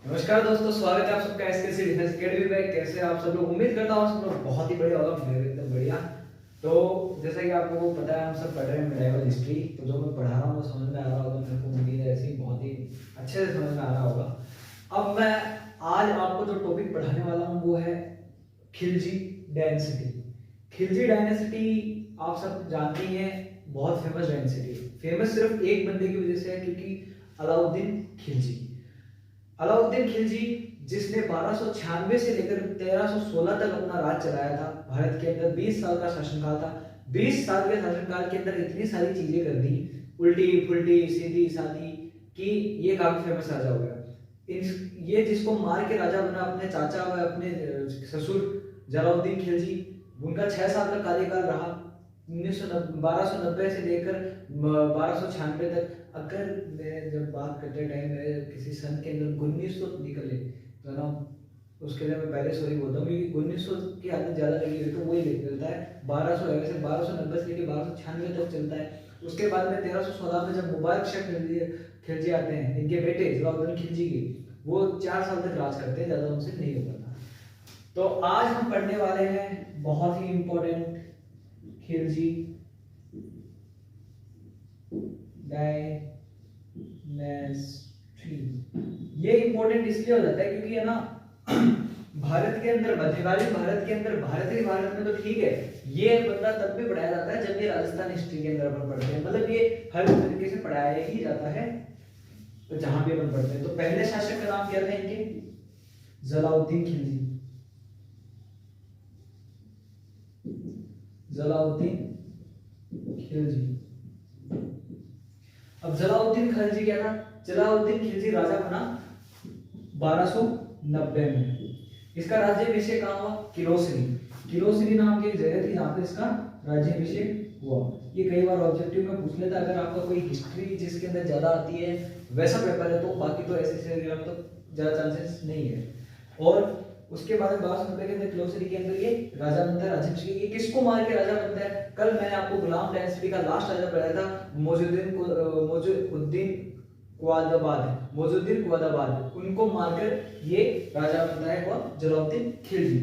नमस्कार दोस्तों, स्वागत है आप सबका एसकेसी डिफेंस एकेडमी में। कैसे हैं आप सब लोग? उम्मीद करता हूँ सब लोग बहुत ही बढ़िया होगा। मैं भी एकदम बढ़िया। तो जैसा कि आप लोगों को पता है, हम सब पढ़ रहे हैं मेडिवल हिस्ट्री। तो जो मैं पढ़ा रहा हूँ वो समझ में आ रहा होगा, मेरे को उम्मीद है ऐसे ही बहुत ही अच्छे से समझ में आ रहा होगा। अब मैं आज आपको जो टॉपिक पढ़ाने वाला हूँ वो है खिलजी डायनेस्टी। खिलजी डायनेस्टी आप सब जानते ही हैं, बहुत फेमस डायनेस्टी है। फेमस सिर्फ एक बंदे की वजह से है, क्योंकि अलाउद्दीन खिलजी। अलाउद्दीन खिलजी जिसने 1296 से लेकर 1316 तक अपना राज चलाया था भारत के अंदर। 20 साल का शासनकाल था। 20 साल के शासनकाल के अंदर इतनी सारी चीजें कर दी, उल्टी फुल्टी सीधी सादी, कि ये काफी फेमस राजा हो गया। ये जिसको मार के राजा बना अपने चाचा व अपने ससुर जलाउद्दीन खिलजी, उनका 6 साल का कार्यकाल रहा। 1290 से लेकर 1296 तक। अगर मैं जब बात करते टाइम में किसी सन के अंदर 1900 निकले तो ना, उसके लिए मैं पहले सॉरी बोलता हूँ, क्योंकि 1900 की आदत ज़्यादा लगी हुई तो वही लिख देता है। 1200 वैसे 1290 से लेकर 1296 तक चलता है। उसके बाद में 1316 में जब मुबारक शाह खिलजी आते हैं, इनके बेटे जलालुद्दीन खिलजी के, वो 4 साल तक राज करते हैं, ज़्यादा उनसे नहीं हो पाता। तो आज हम पढ़ने वाले हैं बहुत ही इंपॉर्टेंट खिलजी डायनेस्टी। ये इंपॉर्टेंट इसलिए हो जाता है क्योंकि है ना, भारत के अंदर, मध्यकालीन भारत के अंदर, भारतीय भारत में तो ठीक है, ये बंदा तब भी पढ़ाया जाता है जब ये राजस्थान हिस्ट्री के अंदर अपन पढ़ते हैं। मतलब ये हर तरीके से पढ़ाया ही जाता है तो जहां भी अपन पढ़ते हैं। तो पहले शासक का नाम क्या था इनके? जलाउद्दीन खिलजी। जलाउद्दीन खिलजी। अब जलाउद्दीन खिलजी क्या था? जलाउद्दीन खिलजी राजा बना 1290 में। इसका राज्याभिषेक कहाँ हुआ? किरोसिनी। किरोसिनी नाम की एक जगह थी जहाँ पे इसका राज्याभिषेक हुआ। ये कई बार ऑब्जेक्टिव में पूछ लेता है। अगर आपका कोई हिस्ट्री जिसके अंदर ज्यादा आती है वैसा पेपर है तो, बाकी तो ऐसे तो ज्यादा चांसेस नहीं है। और उसके बाद 1290 के अंदर किरोसिनी के अंदर ये राजा बनता है, राज्याभिषेक। ये किसको मार के राजा बनता है? कल मैंने आपको गुलाम डायनेस्टी का लास्ट राजा पढ़ाया था, मौजूद्दीन कुवादाबाद। उनको मारकर ये राजा बनता है कौन? जलालुद्दीन खिलजी।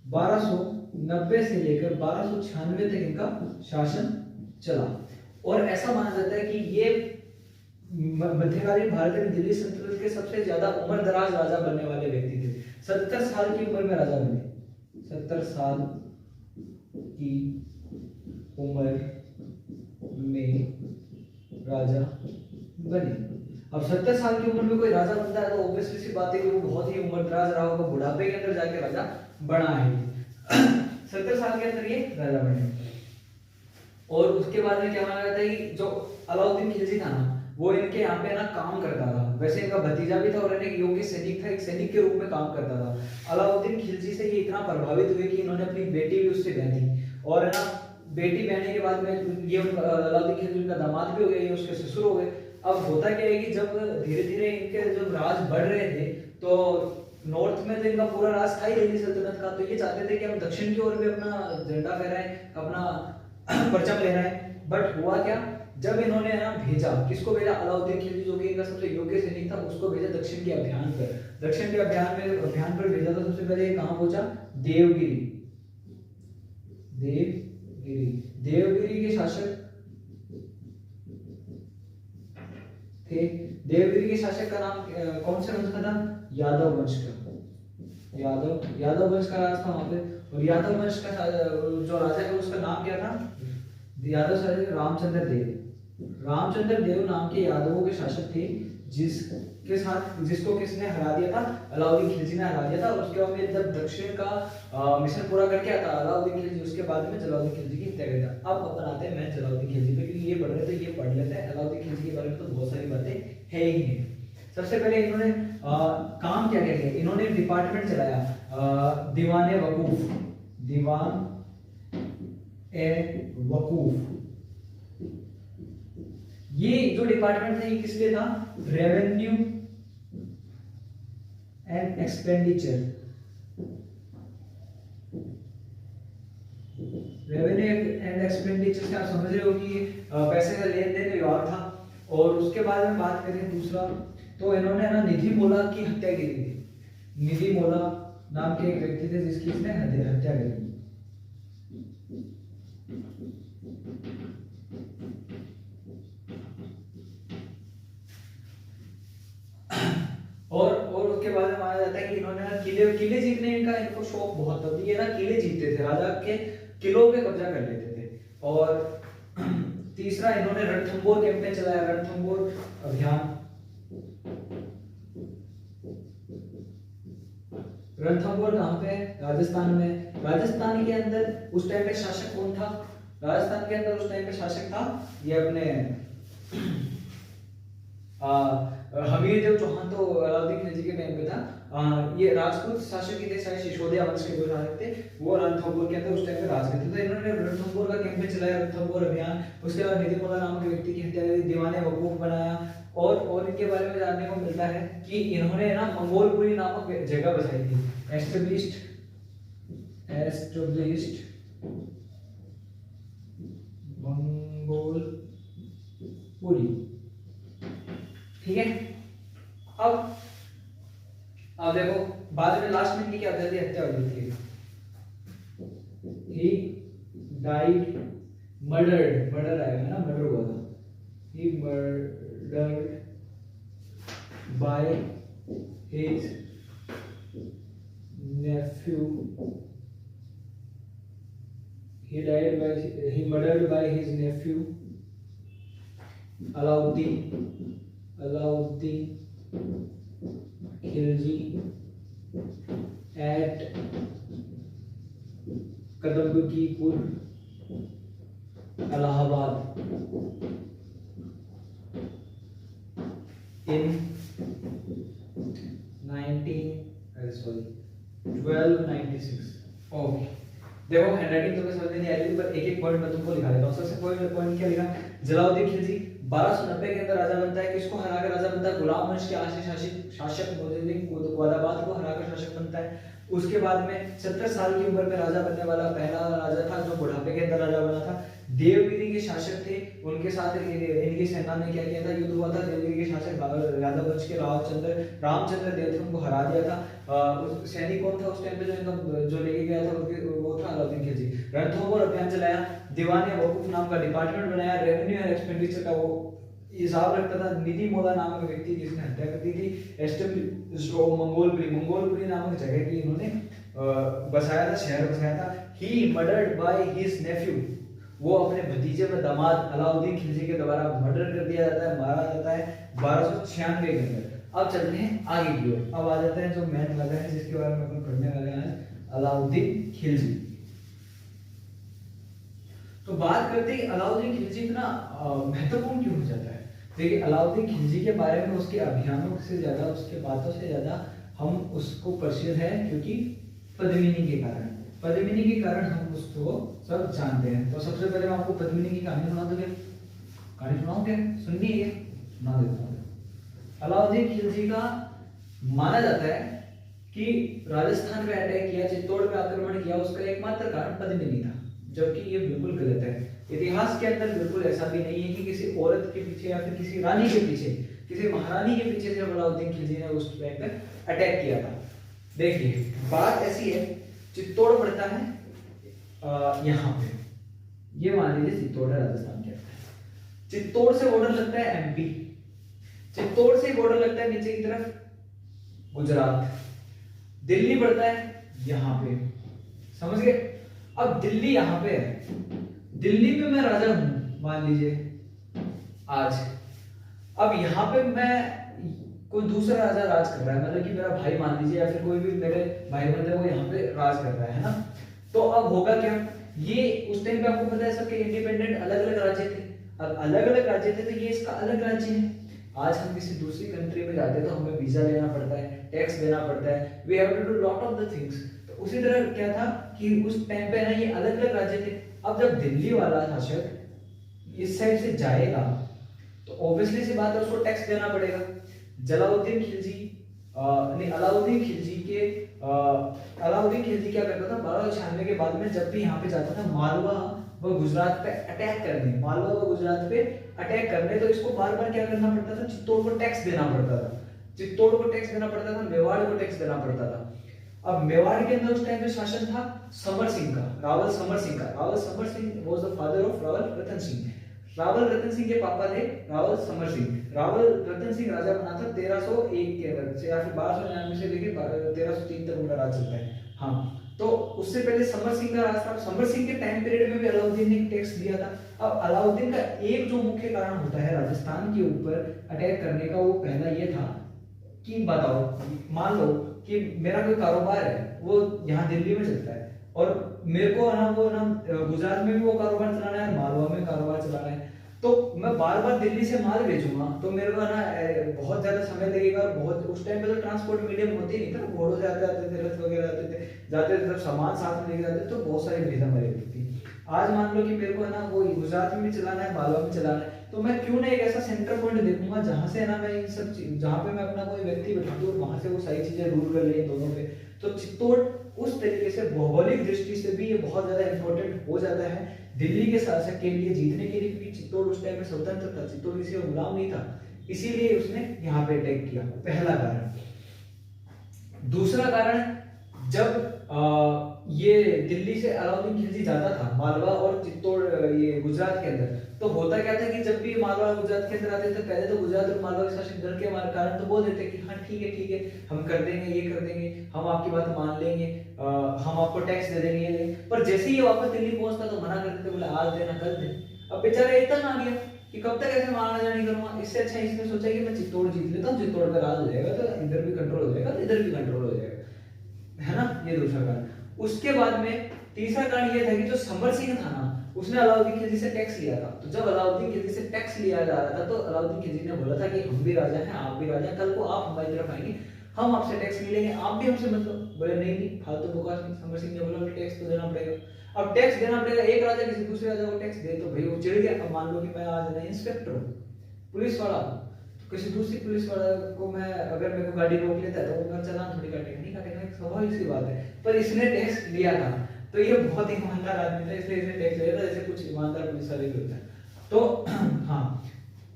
1290 से लेकर 1296 तक इनका शासन चला। और ऐसा माना जाता है कि ये मध्यकालीन भारत में दिल्ली सल्तनत के सबसे ज्यादा उम्र दराज राजा बनने वाले व्यक्ति थे। 70 साल की उम्र में राजा बने। 70 साल की उम्र में राजा बने। अब 70 साल की उम्र में कोई राजा बनता है तो ऑब्वियसली सी बात है कि वो बहुत ही उम्र दराज रहा होगा, बुढ़ापे के अंदर जाके राजा बना है। 70 साल के अंदर ये राजा बने। और उसके बाद में क्या माना जाता है कि जो अलाउद्दीन खिलजी था ना, वो इनके यहाँ पे ना काम करता था। वैसे इनका भतीजा भी था और एक योग्य सैनिक था, एक सैनिक के रूप में काम करता था। अलाउद्दीन खिलजी से ये इतना प्रभावित हुए कि इन्होंने अपनी बेटी भी उससे ब्याह दी। और है ना, बेटी बहने के बाद में ये अलाउद्दीन खिलजी का दामाद भी हो गया, ये उसके ससुर हो गए। अब होता क्या है कि जब धीरे धीरे इनके जब राज बढ़ रहे थे तो नॉर्थ में तो इनका पूरा राज था ही दिल्ली सल्तनत का, तो ये चाहते थे कि हम दक्षिण की ओर भी अपना झंडा फहराएं, अपना परचम ले रहा है। बट हुआ क्या, जब इन्होंने ना भेजा, किसको भेजा? अलाउद्दीन खिलजी जो कि इनका सबसे योग्य सैनिक था, उसको भेजा दक्षिण के अभियान पर। दक्षिण के अभियान पर भेजा तो सबसे पहले कहां पहुंचा? देवगिरी। देवगिरी के शासक थे। देवगिरी के शासक का नाम कौन से वंश का था? यादव वंश का। यादव वंश का राज था वहां पे। और यादव वंश का जो राजा है उसका नाम क्या था? यादव शासक रामचंद्र देव। रामचंद्र देव नाम के यादवों के शासक थे, जिसको किसने हरा दिया था? अलाउद्दीन खिलजी ने हरा दिया था। और उसके बाद में जब दक्षिण का मिशन पूरा करके आता अलाउद्दीन खिलजी, उसके बाद में जलालुद्दीन खिलजी की हत्या कर दिया। अब अपन आते हैं मैं जलालुद्दीन खिलजी पे, क्योंकि ये पढ़ रहे थे, ये पढ़ लेते हैं। अलाउद्दीन खिलजी के बारे में तो बहुत सारी बातें है ही है। सबसे पहले इन्होंने काम क्या क्या किया? इन्होंने डिपार्टमेंट चलाया, दीवान ए वकूफ। ये जो डिपार्टमेंट था ये किस लिए था? Revenue and expenditure. Revenue and expenditure से आप समझ रहे हो कि पैसे का लेन देन व्यवहार था। और उसके बाद में बात करें दूसरा, तो इन्होंने ना निधि मोला की हत्या की थी। निधि मोला नाम के एक व्यक्ति थे जिसकी इसने हत्या करी। और उसके बाद में माना जाता है कि इन्होंने ना किले जीतने का इनको शौक बहुत था। ये ना किले जीतते थे, राजा के किलों पे कब्जा कर लेते थे। और तीसरा इन्होंने रणथंबोर कैंपेन चलाया, रणथंबोर अभियान। रणथंबोर कहाँ पे है? राजस्थान में। राजस्थान के अंदर उस टाइम पे शासक कौन था? राजस्थान के अंदर उस टाइम पे शासक था ये अपने हमीरदेव चौहान, तो अलाउद्दीन खिलजी के टाइम पे था। ये राजपूत शासक ही थे, शायद सिसोदिया वंश के जो शासक थे वो रणथंबोर के अंदर उस टाइम पे राज करते थे। तो इन्होंने रणथंबोर का कैंपेन चलाया, रणथंबोर अभियान। उसके बाद निधि मोला नाम के व्यक्ति की हत्या करी, दीवाने वकूफ बनाया। और इनके बारे में जानने को मिलता है कि इन्होंने ना मंगोलपुरी नामक जगह बसाई थी, एस्टेब्लिश्ड मंगोलपुरी। ठीक है। अब देखो बाद में लास्ट में इनकी क्या होती है? हत्या हो जाती है। He died, मर्डर आएगा ना, मर्डर हुआ था। He murdered by his nephew. He murdered by his nephew Alauddin Khilji at Kadambakipur, Allahabad in 1296। Okay, देखो हैंडराइटिंग तो समझ नहीं आ रही पर एक एक पॉइंट मैं तुमको लिखा देता हूँ। सबसे पॉइंट क्या लिखा? जलालुद्दीन खिलजी 1290 के अंदर राजा बनता है। किसको हराकर राजा बनता है? गुलाम वंश के आशीष शासक मोइनुद्दीन क़ुवादाबाद को हराकर शासक बनता है। उसके बाद में 70 साल की उम्र में राजा बनने वाला पहला राजा था जो बुढ़ापे के अंदर राजा बना था। देवगिरी के शासक थे, उनके साथ इनकी सेना ने क्या किया था? युद्ध हुआ था। देवगिरी के शासक यादव वंश के रामचंद्र देव थे, उनको हरा दिया था। सैनिक कौन था उस टाइम पे जो लेके गया था? वो था अलाउद्दीन खिलजी। रणथंबोर अभियान चलाया, दीवाने वकूफ नाम का डिपार्टमेंट बनाया, रेवेन्यू और एक्सपेंडिचर का वो हिसाब रखता था। निधि मोला नामक व्यक्ति की इसने हत्या कर दी थी। मंगोलपुरी नामक जगह की इन्होंने बसाया था, शहर बसाया था। He murdered by his Neiphiu, वो अपने भतीजे व दामाद अलाउद्दीन खिलजी के द्वारा मर्डर कर दिया जाता है, मारा जाता है 1296 के अंदर। अब चलते हैं आगे की ओर। अब आ जाते हैं जो मेन वाला है जिसके बारे में अपन पढ़ने वाले हैं, अलाउद्दीन खिलजी। तो बात करते हैं अलाउद्दीन खिलजी इतना महत्वपूर्ण क्यों हो जाता है। देखिए अलाउद्दीन खिलजी के बारे में उसके अभियानों से ज्यादा, उसके बातों से ज्यादा हम उसको परिचित है क्योंकि पद्मिनी के कारण हम उसको सब जानते हैं। तो सबसे पहले मैं आपको पद्मिनी की कहानी सुना दूंगा। कहानी सुनाऊं क्या? सुननी है, सुना देता हूँ। अलाउद्दीन खिलजी का माना जाता है कि राजस्थान पे अटैक किया, चित्तौड़ पे आक्रमण किया, उसका एकमात्र कारण पद्मिनी था, जबकि ये बिल्कुल गलत है। इतिहास के अंदर बिल्कुल ऐसा भी नहीं है कि किसी औरत के पीछे या फिर किसी रानी के पीछे, किसी महारानी के पीछे से अलाउद्दीन खिलजी ने उस टाइम पर अटैक किया था। देखिए बात ऐसी है, चित्तौड़ पड़ता है यहाँ पे, ये मान लीजिए चित्तौड़ राजस्थान के अंदर। चित्तौड़ से बॉर्डर लगता है एमपी, चित्तौड़ से बॉर्डर लगता है नीचे की तरफ गुजरात, दिल्ली पड़ता है यहाँ पे, समझ गए। अब दिल्ली यहाँ पे है, दिल्ली पे मैं राजा हूं मान लीजिए आज। अब यहाँ पे मैं कोई दूसरा राजा राज कर रहा है, मतलब कि मेरा भाई मान लीजिए या फिर कोई भी मेरे भाई बंदे वो यहाँ पे राज कर रहा है ना। तो अब होगा क्या, ये उस टाइम पे आपको पता है सबके इंडिपेंडेंट अलग अलग राज्य थे, अब अलग अलग राज्य थे तो ये इसका अलग राज्य है। आज हम किसी दूसरी कंट्री में जाते हैं तो हमें वीजा लेना पड़ता है, टैक्स देना पड़ता है, we have to do lot of the things. तो उसी तरह क्या था कि उस टाइम पे ना ये अलग अलग राज्य थे। अब जब दिल्ली वाला शासक इस साइड से जाएगा तो ऑब्वियसली सी बात है उसको टैक्स देना पड़ेगा। अलाउद्दीन खिलजी क्या करता था 1296 के बाद में जब भी यहाँ पे जाता था मालवा व गुजरात पे अटैक करने, तो इसको बार बार क्या करना पड़ता था, चित्तौड़ को टैक्स देना पड़ता था। चित्तौड़ को टैक्स देना पड़ता था, मेवाड़ को टैक्स देना पड़ता था। अब मेवाड़ के अंदर उस टाइम पे शासन था समर सिंह का, रावल समर सिंह का। Rawal Samar Singh was the father of Rawal Ratan Singh. Rawal Ratan Singh के पापा थे रावल समर सिंह। रावल रतन सिंह राजा बना था 1301 के अंदर से, या फिर 1299 से लेके 1303 तक उनका राज चलता है। हाँ, तो उससे पहले समर सिंह का राज था। समर सिंह के टाइम पीरियड में भी अलाउद्दीन ने टैक्स दिया था। अब अलाउद्दीन का एक जो मुख्य कारण होता है राजस्थान के ऊपर अटैक करने का, वो पहला ये था कि बताओ, मान लो कि मेरा कोई कारोबार है, वो यहाँ दिल्ली में चलता है, और मेरे को ना वो ना गुजरात में भी वो कारोबार चलाना है, मालवा में कारोबार चलाना है, तो मैं बार बार दिल्ली से माल भेजूंगा तो मेरे को ना बहुत ज्यादा समय लगेगा। और बहुत उस टाइम पे तो ट्रांसपोर्ट मीडियम होते ही नहीं था, घोड़ों से आते थे, रथ वगैरह आते थे, जाते थे, सामान साथ में लेके जाते, तो बहुत सारी भीड़ हमारी होती थी। आज मान लो कि मेरे को है ना वो गुजरात में भी चलाना है, मालवा में चलाना है, तो मैं क्यों ना एक ऐसा सेंटर पॉइंट देखूंगा जहां से ना मैं इन सब जहां पे मैं अपना कोई व्यक्ति बैठा दूं, वहां से वो सारी चीजें रूल कर ले दोनों पे। तो चित्तौड़ उस तरीके से भौगोलिक दृष्टि से भी ये बहुत ज्यादा इंपॉर्टेंट हो जाता है दिल्ली के शासक के लिए जीतने के लिए, क्योंकि चित्तौड़ उस टाइम में स्वतंत्र था, चित्तौड़ किसी का गुलाम नहीं था, इसीलिए उसने यहाँ पे अटैक किया। पहला कारण। दूसरा कारण, जब ये दिल्ली से अलाउद्दीन खिलजी जाता था मालवा और चित्तौड़ ये गुजरात के अंदर, तो होता क्या था कि जब भी मालवा और गुजरात के अंदर आते थे, पहले तो गुजरात और मालवा के शासक डर के कारण तो बोल देते कि हाँ ठीक है हम कर देंगे, ये कर देंगे, हम आपकी बात मान लेंगे, हम आपको टैक्स दे देंगे, ये। पर जैसे ही ये वापस दिल्ली पहुंचता तो मना कर देते, बोले आज देना कल दे। अब बेचारा इतना आ गया कि कब तक ऐसे माना जानी करूंगा, इससे अच्छा इसने सोचा कि मैं चित्तौड़ जीत लेता हूँ, चित्तौड़ का राज हो जाएगा, तो इधर भी कंट्रोल हो जाएगा, तो इधर भी कंट्रोल हो जाएगा, है ना। ये दूसरा कारण। उसके बाद में तीसरा कारण ये था कि जो समर सिंह था ना, उसने अलाउद्दीन खिलजी से टैक्स लिया था। तो जब अलाउद्दीन खिलजी से टैक्स लिया जा रहा था, तो अलाउद्दीन खिलजी ने बोला था कि हम भी राजा हैं, आप भी राजा हैं, कल को आप हमारी तरफ आएंगे, हम आपसे टैक्स नहीं लेंगे, आप भी हमसे मतलब। बोले नहीं फालतू बकवास नहीं। समर सिंह ने बोला टैक्स तो देना पड़ेगा। अब टैक्स देना पड़ेगा, एक राजा किसी दूसरे राजा को टैक्स दे तो भाई वो चिढ़ गया। अब मान लो कि मैं आज ना इंस्पेक्टर हूँ, पुलिस वाला, किसी दूसरी पुलिस वाला को मैं अगर मेरे को गाड़ी रोक लेता है तो वो मेरा चालान थोड़ी काटेगा, नहीं काटेगा, एक स्वाभाविक सी बात है। पर इसने टैक्स लिया था, तो ये बहुत ही ईमानदार आदमी था, इसलिए इसने टैक्स लिया था, जैसे कुछ ईमानदार पुलिस वाले भी होते हैं। तो हाँ,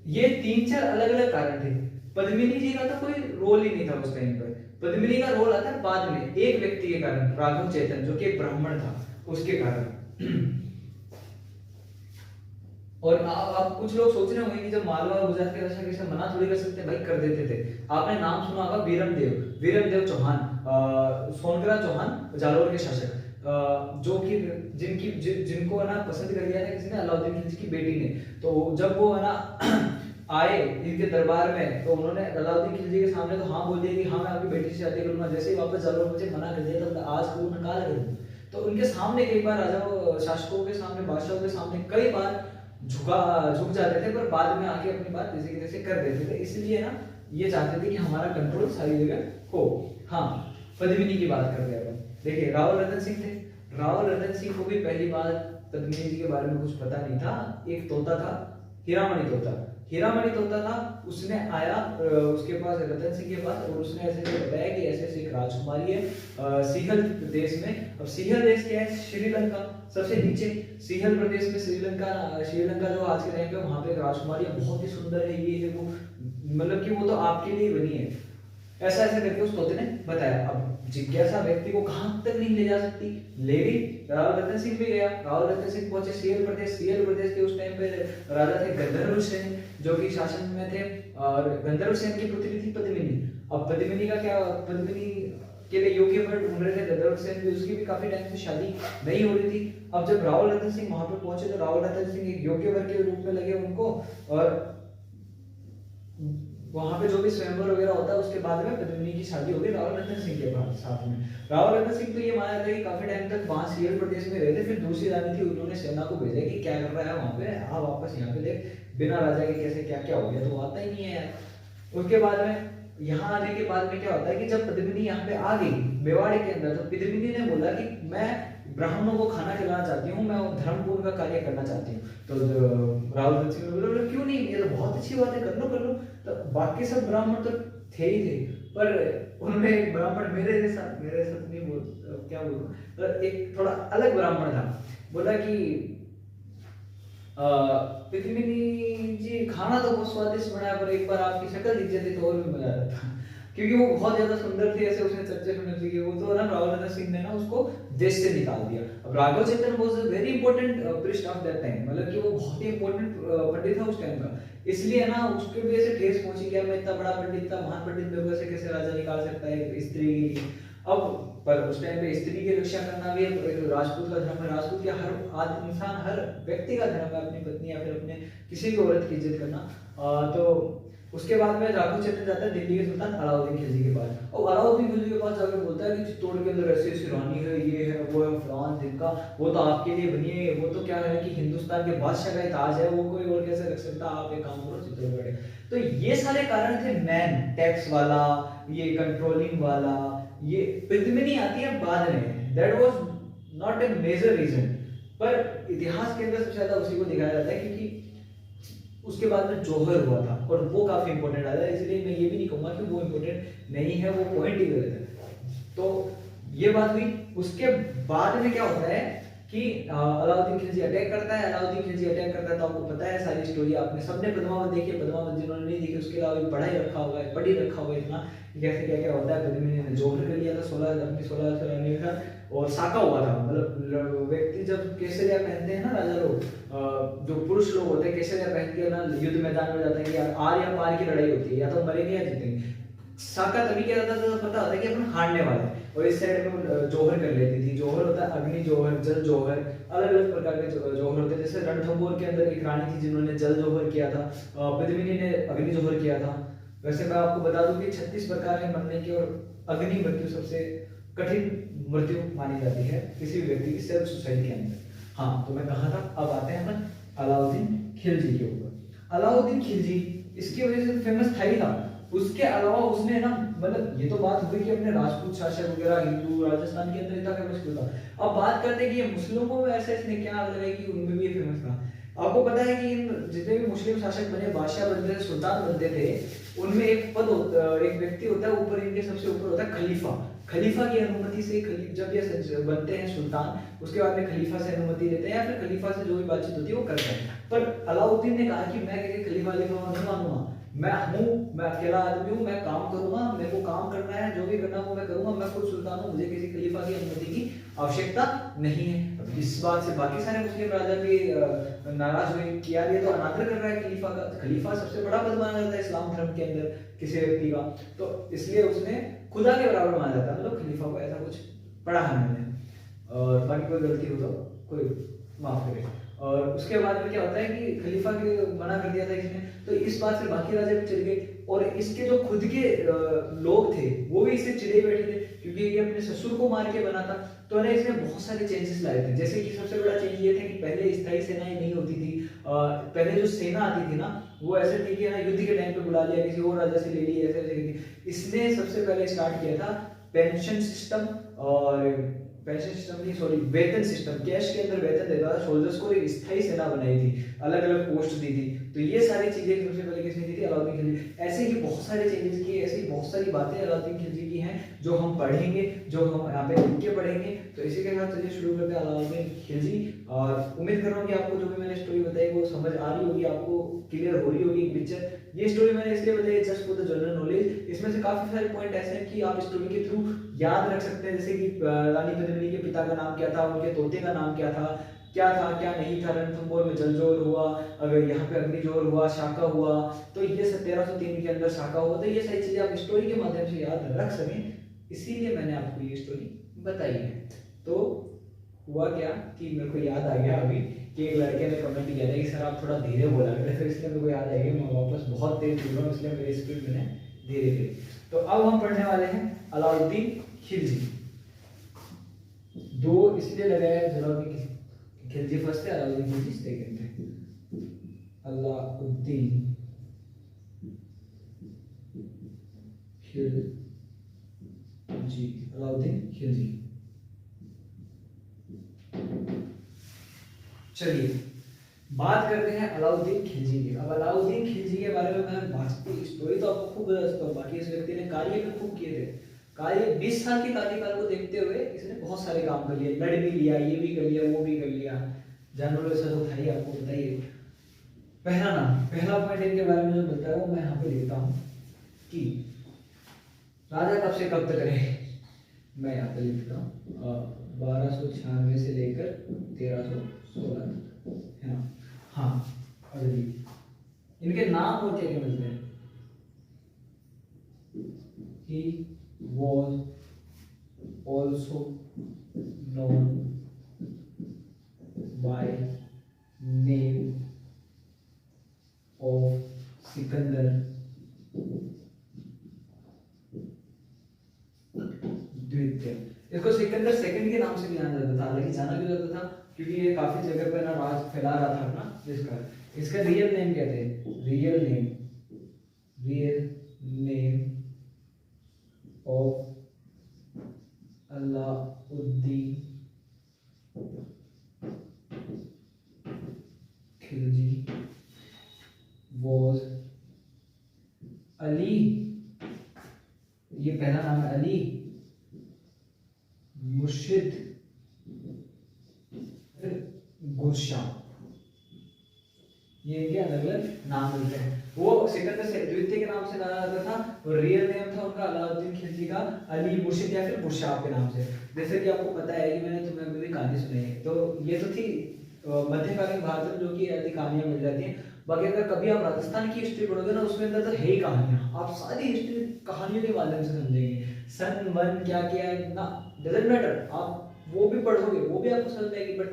ये 3-4 अलग अलग कारण थे। पद्मिनी जी का तो कोई रोल ही नहीं था उस टाइम पर। पद्मिनी का रोल आता है बाद में, एक व्यक्ति के कारण, राघव चेतन, जो कि एक ब्राह्मण था, उसके कारण। और आप कुछ लोग सोच रहे होंगे कि जब मालवा और गुजरात के शासक इसे मना थोड़ी कर सकते हैं, भाई कर देते थे। आपने नाम सुना होगा वीरमदेव चौहान, सोनकरा चौहान, जालोर के शासक, जो कि जिनको है ना पसंद कर लिया था किसी ने, अलाउद्दीन खिलजी की बेटी ने। तो जब वो है ना आए इनके दरबार में, तो उन्होंने अलाउद्दीन खिलजी के सामने तो हाँ बोल दिया कि हाँ मैं आपकी बेटी से शादी करूंगा। जैसे ही वापस जालोर मुझे मना कर दिया, तो आज को नकार करूं। तो उनके सामने कई बार राजाओं, शासकों के सामने, बादशाहों के सामने कई बार झुक जाते थे, पर बाद में आके अपनी बात जैसे कि तैसे कर देते थे। इसलिए ना ये चाहते थे कि हमारा कंट्रोल सारी जगह हो। हाँ, पद्मिनी की बात करते हैं। देखिए रावल रतन सिंह थे। रावल रतन सिंह को भी पहली बार पद्मिनी जी के बारे में कुछ पता नहीं था। एक तोता था, हीरामणि तोता था, उसने आया उसके पास, रतन सिंह के पास, और उसने ऐसे बताया कि ऐसे ऐसे एक राजकुमारी है सिंहल प्रदेश में। अब सिंहल देश क्या है? श्रीलंका, सबसे नीचे सिंहल प्रदेश में श्रीलंका जो आज के टाइम पे, वहां पे एक राजकुमारी है, बहुत ही सुंदर है, ये वो, मतलब कि वो तो आपके लिए बनी है, ऐसा ऐसा करके उस तोते ने बताया। अब जिज्ञासा व्यक्ति को कहां तक नहीं ले जा सकती, ले गई। रावल रतन सिंह भी गया। रावल रतन सिंह पहुंचे सिंहल प्रदेश के उस टाइम पे राजा थे गंधर्व सेन, जो कि शासन में थे, और गंधर्व सेन की पुत्री थी पद्मिनी। अब पद्मिनी का क्या, पद्मिनी के लिए योग्य वर ढूंढ रहे थे गंधर्व सेन भी, उसकी भी काफी टाइम से शादी नहीं हो रही थी। अब जब रावल रतन सिंह वहां पे पहुंचे, तो रावल रतन सिंह एक योग्य वर के रूप में लगे उनको, और वहां पे जो भी स्वयंवर वगैरह होता है, उसके बाद में पद्मिनी की शादी हो गई रावल रतन सिंह के साथ में। रावल रतन सिंह तो ये माना था कि काफी टाइम तक वहां सिंहल प्रदेश में रहे थे। फिर दूसरी रानी थी, उन्होंने सेना को भेजा कि क्या कर रहा है वहां पे, आ वापस यहाँ पे देख, बिना राजा के कैसे क्या क्या हो गया, तो आता ही नहीं है यार। उसके बाद में यहाँ आने के बाद में क्या होता है कि जब पद्मिनी यहाँ पे आ गई मेवाड़ के अंदर, तो पद्मिनी ने बोला कि मैं ब्राह्मणों को खाना खिलाना चाहती हूँ, मैं धर्मपूर्ण का कार्य करना चाहती हूँ। तो रावल रतन सिंह ने बोला क्यों नहीं, ये तो बहुत अच्छी बात है, कर लो। तो बाकी सब ब्राह्मण तो थे ही थे, पर उनमें एक ब्राह्मण मेरे साथ नहीं बोल, क्या बोलूं, तो एक थोड़ा अलग ब्राह्मण था। बोला कि पितृमिनी जी खाना तो बहुत स्वादिष्ट बनाया, पर एक बार आपकी शक्ल दिख जाती तो और भी मजा आता था क्योंकि वो बहुत ज्यादा सुंदर थी, ऐसे उसने चर्चे सुनने की, वो तो ना राहुल रंजन सिंह ने ना उसको देश से निकाल दिया। अब Raghav Chetan was a very important priest of that time, मतलब कि वो बहुत ही इंपॉर्टेंट पंडित था उस टाइम का, इसलिए ना उसके भी ऐसे ठेस पहुंची गया, मैं इतना बड़ा पंडित था, महान पंडित, मेरे को ऐसे कैसे राजा निकाल सकता है एक स्त्री के लिए। अब पर उस टाइम पे स्त्री की रक्षा करना भी एक राजपूत का धर्म है, राजपूत के हर इंसान, हर व्यक्ति का धर्म है अपनी पत्नी या फिर अपने किसी भी औरत की इज्जत करना। तो उसके बाद में राघव चेतन जाता है दिल्ली के सुल्तान अलाउद्दीन खिलजी के पास, और अलाउद्दीन खिलजी के पास जाकर बोलता है कि चित्तौड़ के अंदर ऐसी ऐसी रानी है, ये है वो है फलान जिनका, वो तो आपके लिए बनी है, वो तो क्या है कि हिंदुस्तान के बादशाह का ताज है, वो कोई और कैसे रख सकता, आप एक काम करो चित्तौड़गढ़। तो ये सारे कारण थे मैन, टैक्स वाला, ये कंट्रोलिंग वाला, ये पितृमिनी आती है बाद में, that was not a major reason, पर इतिहास के अंदर सबसे ज्यादा उसी को दिखाया जाता है क्योंकि उसके बाद में जौहर हुआ था और वो काफी इंपॉर्टेंट आया, इसलिए मैं ये भी नहीं कहूंगा कि वो इंपॉर्टेंट नहीं है, वो पॉइंट ही गलत है। तो ये बात हुई। उसके बाद में क्या होता है कि अलाउद्दीन खिलजी अटैक करता है, अलाउद्दीन खिलजी अटैक करता है तो आपको पता है सारी स्टोरी, आपने सबने पद्मावत देखी है, पद्मावत जिन्होंने नहीं देखी उसके अलावा पढ़ाई रखा हुआ है, पढ़ी रखा हुआ है इतना कैसे क्या क्या होता है। पद्मिनी ने जौहर कर लिया था 16 साल का, और साका हुआ था, मतलब व्यक्ति जब केसरिया पहनते हैं ना राजा लोग, जो पुरुष लोग होते हैं केसरिया पहन के ना युद्ध मैदान में जाते हैं कि आर या पार की लड़ाई होती है, या तो मरेंगे या जीतेंगे। साका तभी क्या होता था, पता होता है कि अपन हारने वाले हैं, और इस साइड में जौहर कर लेती थी। जौहर होता है अग्नि जौहर, जल जौहर, अलग अलग प्रकार के जौहर होते हैं। जैसे रणथंभौर के अंदर एक रानी थी जिन्होंने जल जौहर किया था, पद्मिनी ने अग्नि जौहर किया था। वैसे मैं आपको बता दूं कि 36 प्रकार के मरने की और अग्नि मृत्यु सबसे कठिन मृत्यु मानी जाती है किसी भी व्यक्ति की सेल्फ सुसाइड के अंदर। हाँ, तो मैं कहा था, अब आते हैं अपन अलाउद्दीन खिलजी के ऊपर। अलाउद्दीन खिलजी इसकी वजह से फेमस था ही था, उसके अलावा उसने ना, मतलब ये तो बात हुई कि अपने राजपूत शासक वगैरह हिंदू राजस्थान के अंदर इतना फेमस क्यों था। अब बात करते हैं कि ये मुस्लिमों में ऐसे इसने क्या अलग है कि उनमें भी फेमस था। आपको पता है कि जितने भी मुस्लिम शासक बने, बादशाह बनते थे, सुल्तान बनते थे, उनमें एक पद होता, एक व्यक्ति होता है ऊपर, इनके सबसे ऊपर होता है खलीफा। खलीफा की अनुमति से जब ये बनते हैं सुल्तान, उसके बाद में खलीफा से अनुमति लेते हैं या फिर खलीफा से जो भी बातचीत होती है वो करते हैं। पर अलाउद्दीन ने कहा कि मैं खलीफा नहीं मानूंगा, मैं हूँ, मैं अकेला आदमी हूँ, मैं काम करूंगा, मेरे को काम करना है, जो भी करना है वो मैं करूंगा, मैं खुद सुल्तान हूँ, मुझे किसी खलीफा की अनुमति की आवश्यकता नहीं है। अब इस बात से बाकी सारे मुस्लिम राजा भी नाराज हुए कि यार ये तो अनादर कर रहा है खलीफा का। खलीफा सबसे बड़ा पद माना जाता है इस्लाम धर्म के अंदर किसी व्यक्ति का, तो इसलिए उसने खुदा के बराबर माना जाता है, मतलब खलीफा को ऐसा कुछ पढ़ा है मैंने, और बाकी कोई गलती हो तो कोई माफ करे। और उसके बाद में क्या होता है कि खलीफा के मना कर दिया था इसने, तो इस बात से बाकी राजा भी चिढ़ गए, और इसके जो खुद के लोग थे वो भी इससे चिढ़े बैठे थे क्योंकि ये अपने ससुर को मार के बना था। तो ना इसने बहुत सारे चेंजेस लाए थे, जैसे कि सबसे बड़ा चेंज ये था कि पहले स्थायी सेनाएं नहीं होती थी। पहले जो सेना आती थी ना वो ऐसे थी कि ना युद्ध के टाइम पे बुला लिया, किसी और राजा से ले ली, ऐसे। इसने सबसे पहले स्टार्ट किया था पेंशन सिस्टम, और पेंशन सिस्टम नहीं सॉरी वेतन सिस्टम, कैश के अंदर वेतन देता था सोल्जर्स को, एक स्थायी सेना बनाई थी, अलग अलग पोस्ट दी थी। तो ये सारी चीजें सबसे पहले किसने की थी, अलाउद्दीन खिलजी। ऐसे ही बहुत सारे चेंजेस किए, ऐसी बहुत सारी बातें अलाउद्दीन खिलजी की हैं जो हम पढ़ेंगे, जो हम यहाँ पे लिख के पढ़ेंगे। तो इसी के साथ चलिए शुरू करते हैं अलाउद्दीन खिलजी। और उम्मीद कर रहा हूँ कि आपको जो भी मैंने स्टोरी बताई वो समझ आ रही होगी, आपको क्लियर हो रही होगी पिक्चर। ये स्टोरी मैंने इसलिए बताई just for the general knowledge, इसमें से काफी सारे पॉइंट ऐसे हैं कि आप स्टोरी के थ्रू याद रख सकते हैं, जैसे कि रानी पद्मिनी के पिता का नाम क्या था, उनके तोते का नाम क्या था क्या नहीं था, रणथंभौर में जलजौहर हुआ, अगर यहाँ पे अग्निजौहर हुआ, शाका हुआ, तो ये 1303 के अंदर शाका हुआ। तो ये सारी चीजें आप स्टोरी के माध्यम से याद रख सकें, इसीलिए मैंने आपको ये स्टोरी बताई है। तो हुआ क्या कि मेरे को याद आ गया अभी कि एक लड़के ने कमेंट किया था कि सर आप थोड़ा धीरे बोला करें, तो इसलिए मेरे को याद आएगा, मैं वापस बहुत तेज बोल रहा हूँ, इसलिए मेरी स्पीड मैंने धीरे धीरे। तो अब हम पढ़ने वाले हैं अलाउद्दीन खिलजी। दो इसलिए लगाया, अलाउद्दीन खिलजी फर्स्ट है, अलाउद्दीन खिलजी सेकंड है। अलाउद्दीन खिलजी, अलाउद्दीन खिलजी। चलिए बात करते हैं अलाउद्दीन खिलजी की। अब अलाउद्दीन खिलजी के बारे में मैं बाकी स्टोरी तो आपको खूब बता सकता हूँ, बाकी इस व्यक्ति ने कार्य भी खूब किए थे। कार्य 20 साल के कार्यकाल को देखते हुए इसने बहुत सारे काम कर लिए, लड़ भी लिया, ये भी कर लिया, वो भी कर लिया, जानवर वैसा तो था ही, आपको बताइए। पहला नाम, पहला पॉइंट इनके बारे में जो मिलता है वो मैं यहाँ पे लिखता हूँ कि राजा कब से कब तक रहे। मैं यहाँ पे लिखता हूँ 1296 से लेकर 1316 तक, है ना। हाँ, अगली इनके नाम और क्या क्या मिलते हैं। He was also known by name of Sikandar द्वितीय। इसको सिकंदर सेकंड के नाम से भी जाना जाता था, हालांकि जाना क्यों जाता था, क्योंकि ये काफी जगह पे ना राज फैला रहा था ना, जिसका इसका रियल नेम क्या थे, real name of Alauddin Khilji was Ali, ये पहला नाम है अली मुर्शिद गुरशाह। ये इनके अलग अलग नाम मिलते हैं। वो सिकंदर से द्वितीय के नाम से जाना जाता था और रियल नेम था उनका अलाउद्दीन खिलजी का अली मुर्शिद या फिर गुरशाह के नाम से। जैसे कि आपको पता है कि मैंने तुम्हें अभी कहानी सुनाई है, तो ये तो थी मध्यकालीन भारत में जो कि ऐसी कहानियां मिल जाती हैं। बाकी अगर कभी आप राजस्थान की हिस्ट्री पढ़ोगे ना, उसमें अंदर तो है ही कहानियां, आप सारी हिस्ट्री कहानियों के माध्यम से समझेंगे। सन वन क्या क्या है ना, डजंट मैटर, आप वो भी पढ़ोगे वो भी आपको समझ में आएगी, बट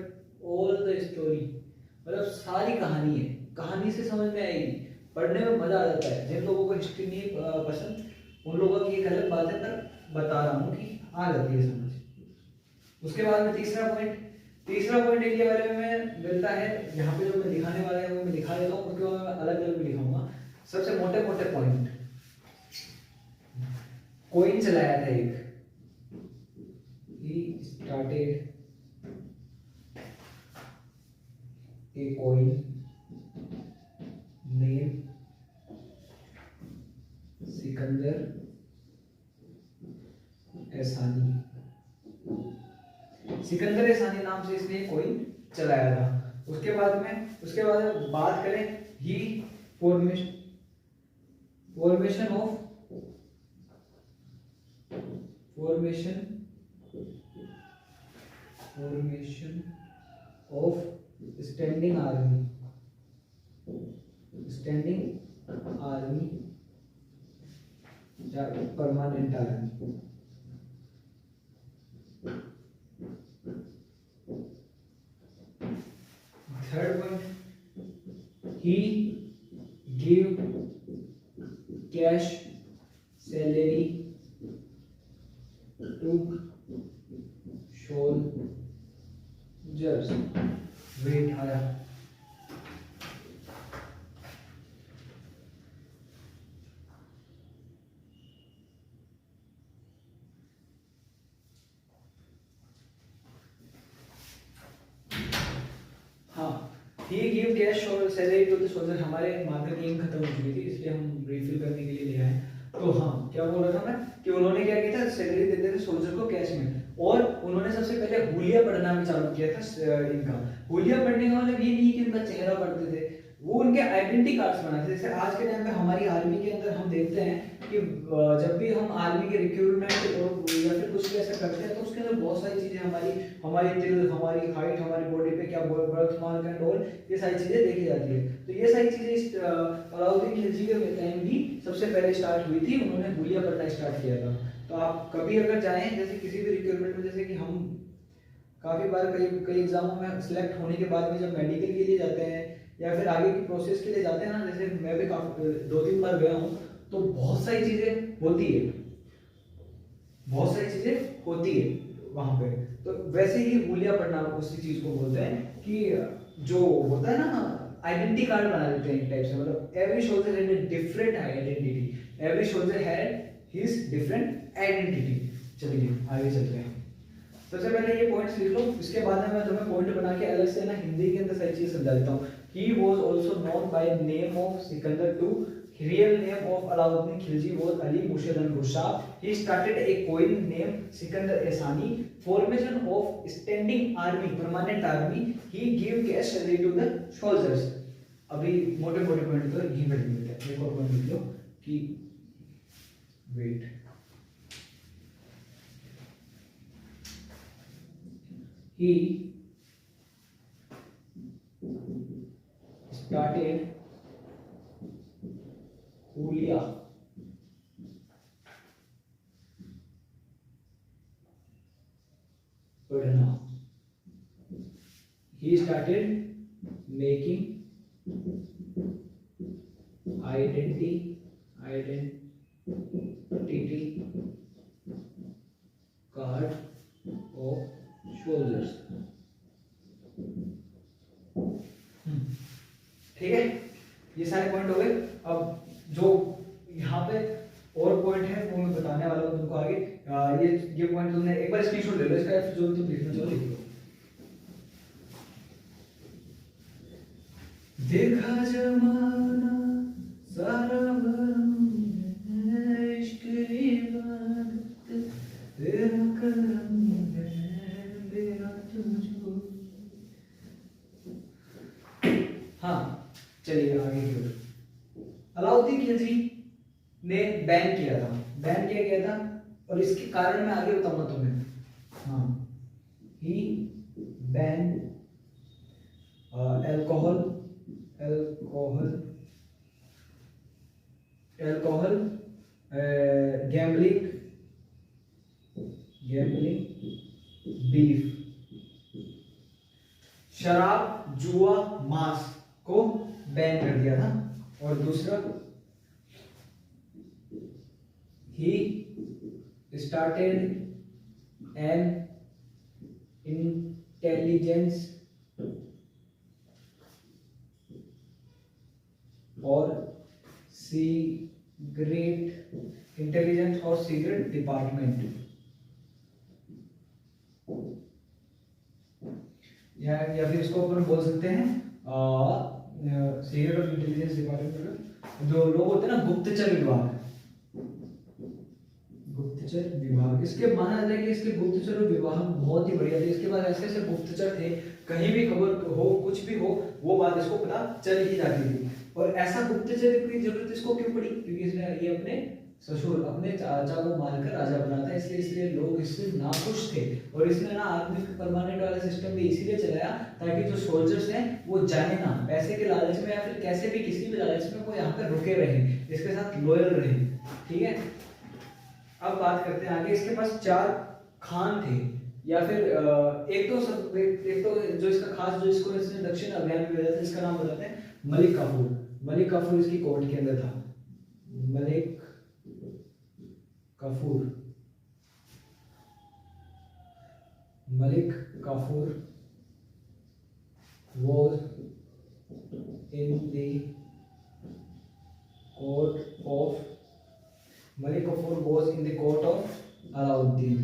ऑल द स्टोरी मतलब सारी कहानी है, कहानी से समझ में आएगी, पढ़ने में मजा आ जाता है। जिन लोगों को हिस्ट्री नहीं पसंद उन लोगों की एक अलग बात है, पर बता रहा हूँ कि आ जाती है समझ। उसके बाद में तीसरा पॉइंट इनके बारे में मिलता है, यहाँ पे जो मैं दिखाने वाला है वो मैं दिखा देता हूँ, उसके बाद मैं अलग अलग भी दिखाऊंगा। सबसे मोटे मोटे पॉइंट, कोइन चलाया था एक, he started a coin named Sikandar एहसानी। Sikandar एहसानी नाम से इसने कोइन चलाया था। उसके बाद में बात करें he formation of standing army या permanent army. Third point, he gave cash salary to soldiers। वेट आया, ही गिव कैश और सैलरी टू द सोल्जर। हमारे मार्केट की खत्म हो चुकी थी, इसलिए हम रिफिल करने के लिए ले आए। तो हाँ, क्या बोल रहा था मैं कि उन्होंने क्या किया था, सैलरी देते थे सोल्जर को कैश में, और उन्होंने सबसे पहले हुलिया पढ़ना भी चालू किया था। इनका हुलिया पढ़ने का मतलब ये नहीं कि उनका चेहरा पढ़ते थे, वो उनके आइडेंटिटी कार्ड्स बनाते थे। जैसे आज के टाइम पे हमारी आर्मी के अंदर हम देखते हैं कि जब भी हम आर्मी के रिक्रूटमेंट या फिर कुछ भी ऐसा करते हैं तो उसके अंदर बहुत सारी चीजें हमारी तिल, हमारी हाइट, हमारी बॉडी पे क्या बर्थ मार्क एंड ऑल, ये सारी चीजें देखी जाती है। तो ये सारी चीजें अलाउद्दीन खिलजी के टाइम भी सबसे पहले स्टार्ट हुई थी, उन्होंने हुलिया पढ़ना स्टार्ट किया था। तो आप कभी अगर जाएं जैसे किसी भी रिक्रूटमेंट में, जैसे कि हम काफी बार कई एग्जामों में सिलेक्ट होने के बाद भी जब मेडिकल के लिए जाते हैं या फिर आगे की प्रोसेस के लिए जाते हैं ना, जैसे मैं भी काफी 2-3 बार गया हूँ, तो बहुत सारी चीजें होती है वहां पे। तो वैसे ही हुलिया पढ़ना उसी चीज को बोलते हैं कि जो होता है ना, आइडेंटिटी कार्ड बना देते हैं एक टाइप से, मतलब every soldier had a different identity, every soldier had his different identity. चलिए आगे चलते हैं। सबसे पहले ये पॉइंट्स लिख लो, इसके बाद में मैं तुम्हें पॉइंट बना के अलग से ना हिंदी के अंदर सारी चीज समझा देता हूँ। He was also known by name of Sikandar to real name of Alauddin Khilji was Ali Murshid Khusrau. He started a coin named Sikandar Esani. Formation of standing army, permanent army. He gave cash salary to the soldiers. अभी मोटे मोटे point तो यहीं पर मिलते हैं. एक और पॉइंट लिख लो कि wait he started Hulia Padhana. He started making identity card of soldiers. ठीक है, ये सारे पॉइंट हो गए. अब जो यहाँ पे और पॉइंट है वो मैं बताने वाला हूँ तुमको आगे. ये पॉइंट तुमने एक बार स्क्रीनशॉट ले लो इसका, जो तुम लिखना चाहो लिख लो. देखा जमाना सारा इश्क इबादत तेरा करम है मेरा तुझको. हाँ चलिए आगे की ओर. अलाउद्दीन खिलजी ने बैन किया था. बैन किया गया था और इसके कारण मैं आगे बताऊंगा तुम्हें. हाँ, ही बैन अल्कोहल गैम्बलिंग बीफ, शराब जुआ मांस को बैन कर दिया था. और दूसरा he started an intelligence और सीक्रेट डिपार्टमेंट. या फिर इसको अपन बोल सकते हैं सीक्रेट और इंटेलिजेंस डिपार्टमेंट. जो लोग होते हैं ना गुप्तचर विभाग. इसके माना जाता है कि इसके गुप्तचर विभाग बहुत ही बढ़िया थे. इसके बाद ऐसे ऐसे गुप्तचर थे, कहीं भी खबर हो कुछ भी हो वो बात इसको पता चल ही जाती थी. और ऐसा गुप्तचर की जरूरत इसको क्यों पड़ी? क्योंकि इसने ये अपने ससुर अपने चाचा को मारकर राजा बना था, इसलिए लोग इससे नाखुश थे. और इसने ना आर्मी परमानेंट वाला सिस्टम भी इसीलिए चलाया ताकि जो सोल्जर्स हैं वो जाए ना, पैसे के लालच में या फिर कैसे भी किसी भी लालच में वो यहाँ पर रुके रहे, इसके साथ लॉयल रहे. ठीक है, अब बात करते हैं आगे. इसके पास 4 खान थे, या फिर एक तो जो इसका खास जो इसको इसने दक्षिण अभियान में भेजा था, इसका नाम बताते हैं मलिक काफूर. मलिक काफूर इसकी कोर्ट के अंदर था. Malik Kafur was in the court of Alauddin.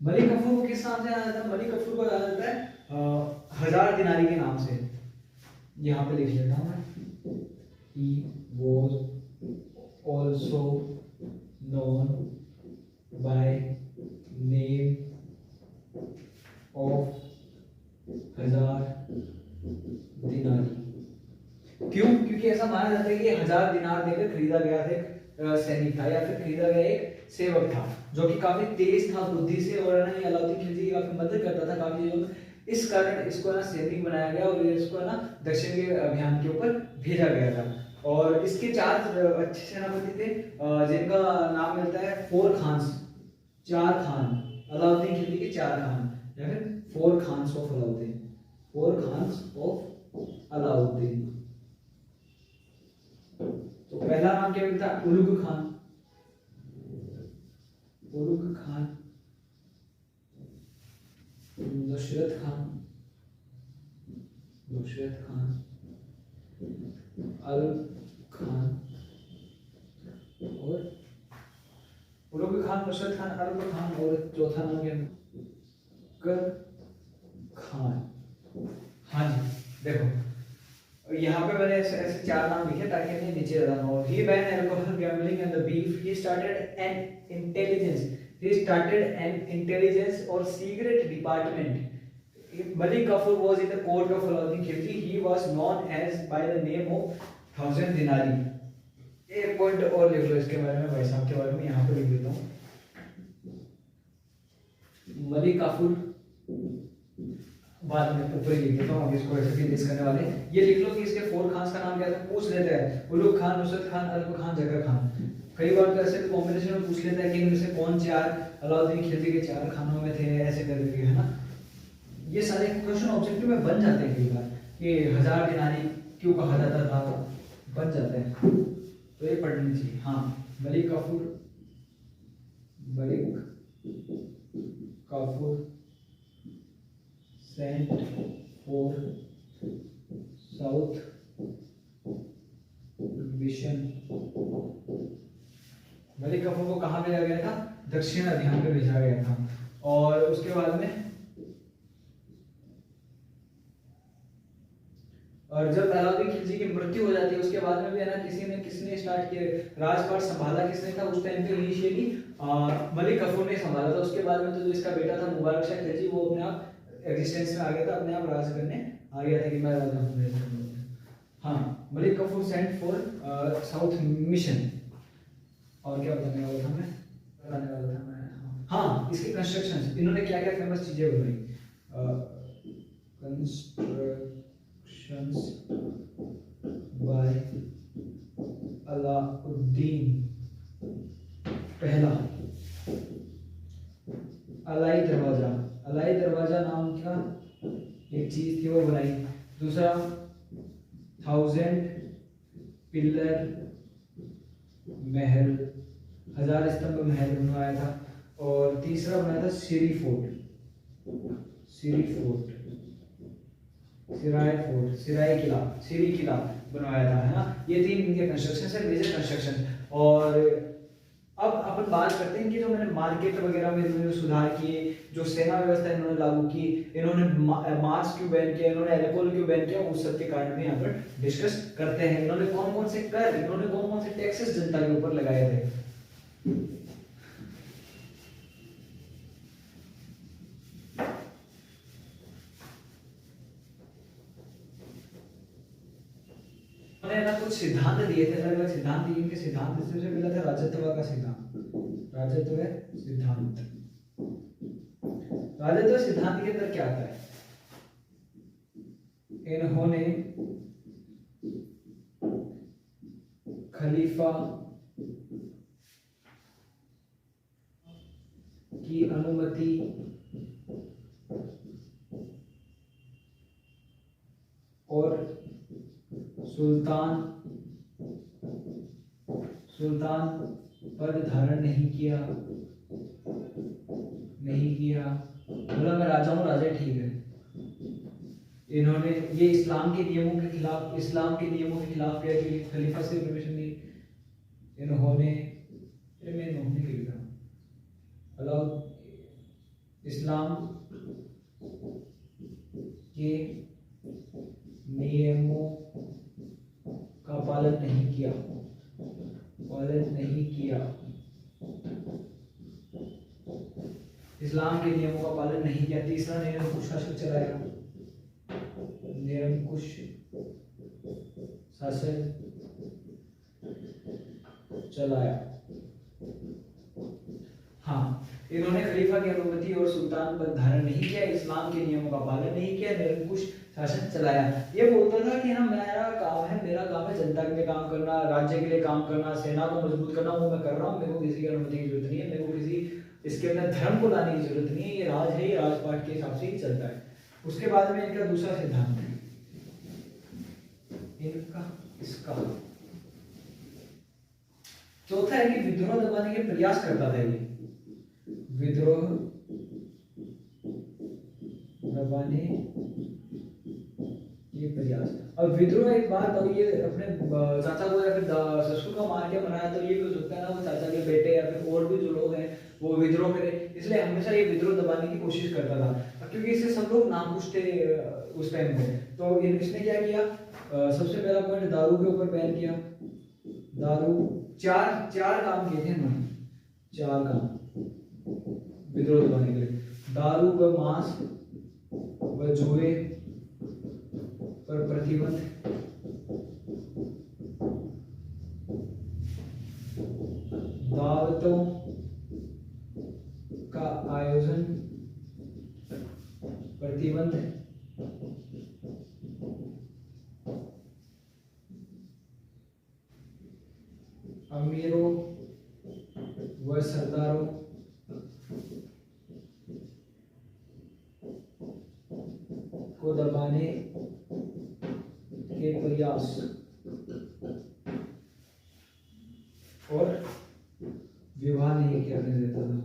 Malik Kafur को किस नाम से जाना जाता है? मलिक कफूर को जाना जाता है 1000 दिनारी के नाम से. यहाँ पे लिख लेता हूँ मैं. He was also known by name of 1000 दिनारी. क्यों? क्योंकि ऐसा माना जाता है कि 1000 दिनार देकर खरीदा गया था एक सैनिक था, या फिर खरीदा गया एक सेवक था जो कि काफी तेज था बुद्धि से, और ना ये अलाउद्दीन खिलजी की काफी मदद करता था काफी चीजों में. इस कारण इसको ना सैनिक बनाया गया और इसको ना दक्षिण के अभियान के ऊपर भेजा गया था. और इसके 4 अच्छे सेनापति थे जिनका नाम मिलता है 4 खान्स. 4 खान अलाउद्दीन खिलजी के 4 खान, या फिर 4 खान्स ऑफ अलाउद्दीन. 4 खान्स ऑफ अलाउद्दीन. तो पहला नाम क्या मिलता है? उलुग खान. नुसरत खान, अल खान, और उलुग खान, नुसरत खान, अल खान, और चौथा नाम क्या? कर खान. हाँ जी, देखो यहाँ पे मैंने ऐसे ऐसे 4 नाम लिखे ताकि मैं नीचे ज़्यादा ना हो। He banned alcohol, gambling and the beef. He started an intelligence or secret department. Malik Kafur was in the court of Alauddin Khilji. He was known as by the name of 1000 dinari. एक point और लिख लो इसके बारे में, भाई साहब के बारे में यहाँ पे लिख देता हूँ। मलिक काफूर बाद में ऊपर ही लिख देता हूँ, अब इसको ऐसे फिनिश करने वाले। ये लिख लो कि इसके 4 खान का नाम क्या था, पूछ लेते हैं। उलुग खान, नुसरत खान, अल्प खान, जकर खान। कई बार तो ऐसे कॉम्बिनेशन में पूछ लेता है कि इनमें से कौन 4 अलाउद्दीन खिलजी के 4 खानों में थे, ऐसे करके, है ना। ये सारे क्वेश्चन ऑब्जेक्टिव में बन जाते हैं कई बार कि 1000 दिनारी क्यों कहा जाता था, बन जाते हैं, तो ये पढ़नी चाहिए। हाँ, Malik Kafur sent for south mission. Malik Kafur को कहाँ भेजा गया था, दक्षिण अभियान पे भेजा गया था। और उसके बाद में और जब अलाउद्दीन खिलजी की मृत्यु हो जाती है उसके बाद में भी है ना, किसने स्टार्ट किया राजपाट संभाला, किसने था उस टाइम पे इनिशियली मलिक काफूर ने संभाला था। उसके बाद में तो जो इसका बेटा था मुबारक शाह खिलजी, वो अपने आप एग्जिस्टेंस में आ गया था, अपने आप राज करने आ गया था कि मैं राजा हूँ। हाँ, Malik Kafur sent for south mission. और क्या बताने वाला था मैं, हाँ, इसके कंस्ट्रक्शंस, इन्होंने क्या क्या फेमस चीजें बनाई। बाय अलाउद्दीन पहला, अलाई दरवाजा नाम का एक चीज थी, वो बनाई। दूसरा 1000 पिलर महल, 1000 स्तंभ महल बनवाया था। और तीसरा बनाया था सिराय किला बनवाया था, है ना। ये 3 इनके कंस्ट्रक्शन है, मेजर कंस्ट्रक्शन। और अब अपन बात करते हैं कि जो मैंने मार्केट वगैरह में इन्होंने सुधार किए, जो सेना व्यवस्था इन्होंने लागू की, इन्होंने मार्क्स क्यों बैन किया, इन्होंने अल्कोहल क्यों बैन किया, उस सब के कारण भी यहाँ पर डिस्कस करते हैं। इन्होंने कौन कौन से कर, इन्होंने कौन कौन से टैक्सेस जनता के ऊपर लगाए थे। उन्होंने ना कुछ सिद्धांत दिए थे, अलग अलग सिद्धांत दिए। इनके सिद्धांत में सबसे पहला था राजत्व का सिद्धांत। राजत्व सिद्धांत के अंदर क्या आता है, इन्होंने खलीफा की अनुमति और सुल्तान पद धारण नहीं किया। मतलब मैं राजा हूँ, राजा ठीक है। इन्होंने ये इस्लाम के नियमों के खिलाफ किया कि खलीफा से परमिशन नहीं। इन्होंने इस्लाम के नियमों का पालन नहीं किया। इस्लाम के नियमों का पालन नहीं किया। तीसरा, निरंकुश शासन चलाया। हाँ, इन्होंने खलीफा की अनुमति और सुल्तान पद धारण नहीं किया, इस्लाम के नियमों का पालन नहीं किया, निरंकुश शासन चलाया। ये बोलता था कि ना मेरा काम है जनता के लिए काम करना, राज्य के लिए काम करना, सेना को मजबूत करना, वो मैं कर रहा हूँ। मेरे को किसी की अनुमति की जरूरत नहीं है, मेरे को किसी इसके अंदर धर्म को लाने की जरूरत नहीं है। ये राज है, ये राजपाट के हिसाब से ही चलता है। उसके बाद में इनका दूसरा सिद्धांत है, इसका चौथा है कि विद्रोह दबाने के प्रयास करता था। ये विद्रोह दबाने ये प्रयास। अब विद्रोह एक बात, और ये अपने चाचा को या फिर ससुर को मार के बनाया, तो ये भी हो सकता है ना वो चाचा के बेटे या फिर और भी जो लोग हैं वो विद्रोह करे, इसलिए हमेशा ये विद्रोह दबाने की कोशिश करता था। क्योंकि इससे सब लोग नाखुश थे, उस टाइम पे। तो इसने क्या किया, सबसे पहला पॉइंट दारू के ऊपर बैन किया। दारू, चार काम किए थे इन्होंने, 4 काम विद्रोह दबाने के लिए। दारू व मांस व जुए पर प्रतिबंध, दावतों का आयोजन प्रतिबंध, अमीरों व सरदारों को दबाने के प्रयास और विवाह नहीं करने देता था।